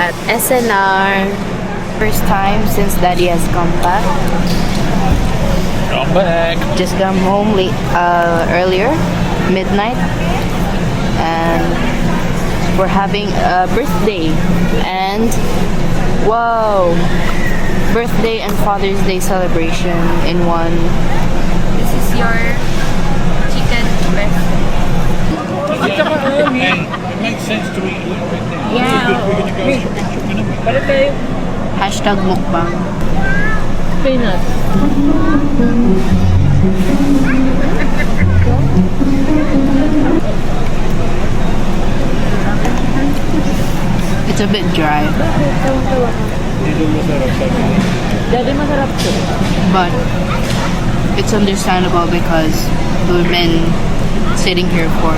at SNR. First time since Daddy has come back. I'm back. Just come home late, earlier, midnight, and we're having a birthday. And wow, birthday and Father's Day celebration in one. This is your chicken breast. It makes sense to eat a little bit now. Yeah. We're going to go shopping, aren't we? Hashtag mukbang. Peanut. It's a bit dry, Daddy, masarap to. but it's understandable because we've been sitting here for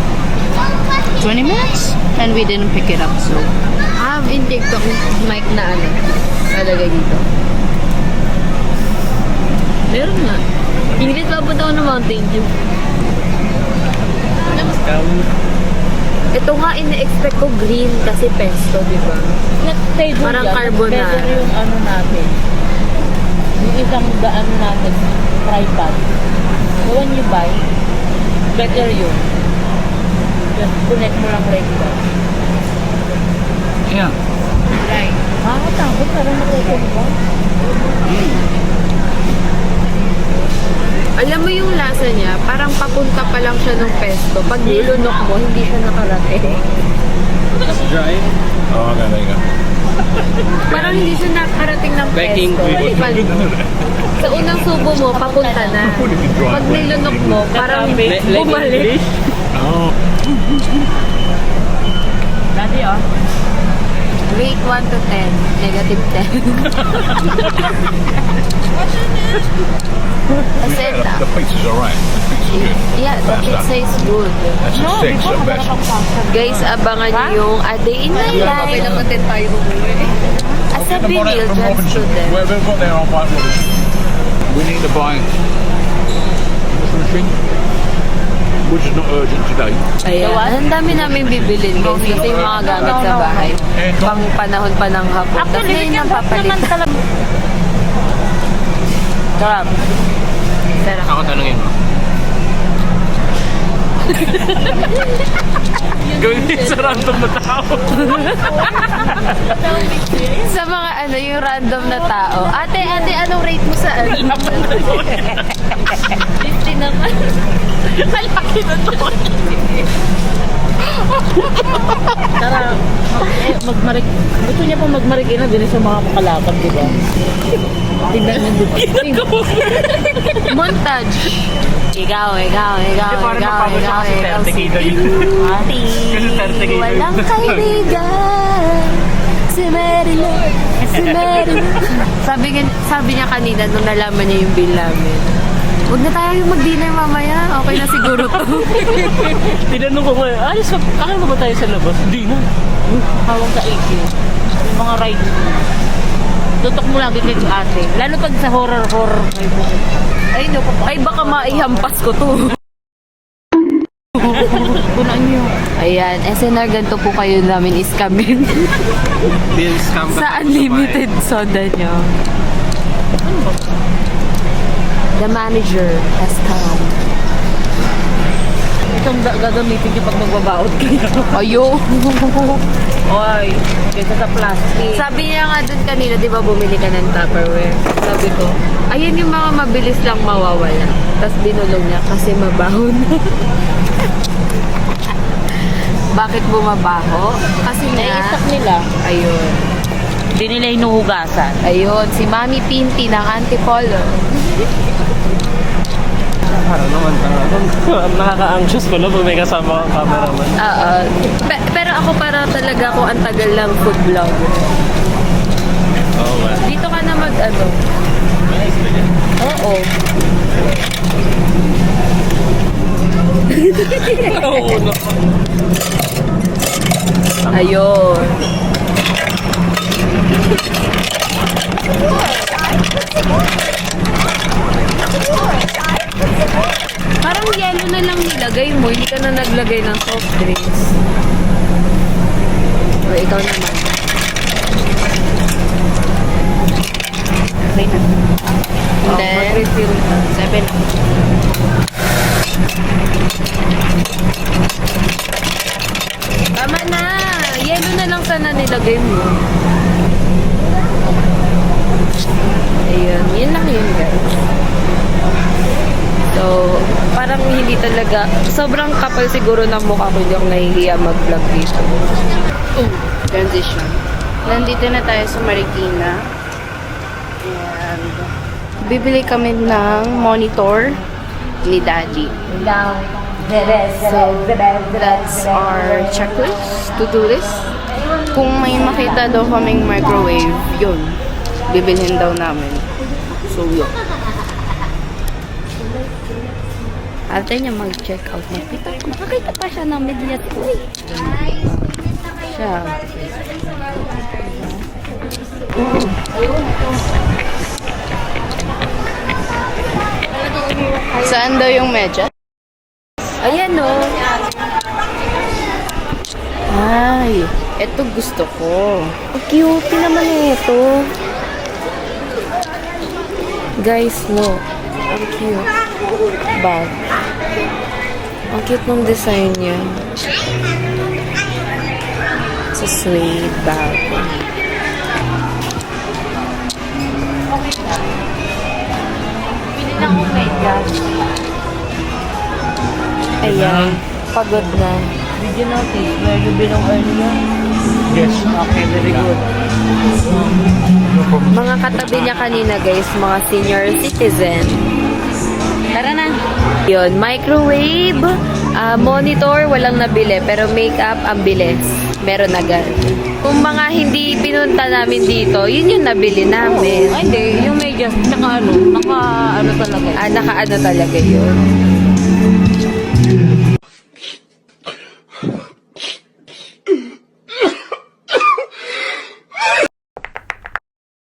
20 minutes and we didn't pick it up, so I have in TikTok mic na ano. Nalagay dito. Meron nga. Ingrid, papunta ko ng Mountain Dew. Ito nga, ina-expect ko green kasi pesto, di ba? Parang carbonara. Better yung ano natin. Yung isang daan natin, tripod. The one you buy, better yun. Just connect mo lang like that. Yeah. Right. Takot, parang nakikita mo. Alam mo yung lasa niya, parang papunta pa lang siya ng pesto. Pag nilunok mo, hindi siya nakarating. Dry? Oh, okay, there you go. Parang hindi siya nakarating ng pesto. Sa unang subo mo, papunta na. Pag nilunok mo, parang bumalik. Oh. Daddy, oh. Rate 1 to 10, negative 10. The pizza's alright. The pizza's good. Yeah, the pizza is good. That's a 6 at best. Guys, abangan niyo yung A Day in My Life. Okay lang natin tayo as a female trans student. Wherever we've got there on White Rubbish. We need to buy washing machine, which is not urgent today. Ayan, ang dami namin bibilin guys kasi yung mga gamit sa bahay. Pang panahon pa ng hapon. Tapos ngayon ang papalit. sarap. Ako tanungin mo. Gawin din sa random na tao. Sa mga ano, yung random na tao. Ate, anong rate mo sa ano? 50 naman. Malaki na to. Tara, magmarik. Gusto niya pa magmarikina din sa mga makalakad, di ba? Tignan niyo dito. Montage. Ikaw. Walang kaibigan. Si Marilyn. Sabi niya kanina nung nalaman niya yung bill namin. Huwag na tayo mag-dinner mamaya. Okay na siguro to. Tinanong ko ngayon, kaya mo ba tayo sa labas? Hindi na. Hawag sa AK. Yung mga ride. Tutok mo lagi kay ate. Lalo pag sa horror. Ay, no, ay baka maihampas ko to. Kunan nyo. Ayan, SNR ganito po kayo namin iskamin. Sa unlimited soda nyo. The manager has come. Itong gagamitin niyo pag magbabaot kayo. Ayo. Oy, kaysa sa plastic. Sabi niya nga dun kanina, di ba bumili ka ng Tupperware? Sabi ko, ayun yung mga mabilis lang mawawala. Tapos binulong niya kasi mabaho na. Bakit bumabaho? Kasi nga, Naiisak nila. ayun. Hindi nila hinuhugasan. Ayun, si Mami Pinti ng Antipolo. Para naman nakaka-anxious ko pag may kasama kang cameraman. Oo. Pero ako para talaga ako ang tagal lang food vlogger. Oo ba? Dito ka na mag-ano. Oo. Oo na. Ayun. Parang yellow na lang nilagay mo, hindi ka na naglagay ng soft drinks. O ikaw naman. Okay na. And then, 7 up. Tama na! Yelo na lang sana nilagay mo. Ayun, yun lang yun guys. So, parang hindi talaga, sobrang kapal siguro ng mukha ko, hindi ako nahihiya mag-vlog dito. Transition. Nandito na tayo sa Marikina. And bibili kami ng monitor ni Daddy. So, that's our checklist to do this. Kung may makita daw kaming microwave, yun. Bibilhin daw namin. So, yun. After niya mag-check out, makakita pa siya ng medyas. Uy! Siya. Saan daw yung medyas? Ayan o. Ay, eto gusto ko. Ang cute naman ito. Guys, no. Ang cute. Bag. Ang cute ng design niya. It's a suede bag. Pili lang kong medyas. Ayan. Pagod na. Did you notice where you belong earlier? Yes. Okay, very good. Mga katabi niya kanina guys, mga senior citizen. Tara na. Yun, microwave, monitor, walang nabili. Pero makeup, ang bilis. Meron agad. Kung mga hindi pinunta namin dito, yun yung nabili namin. Ay, hindi. Yung medyas, tsaka naka talaga. Naka-ano talaga yun.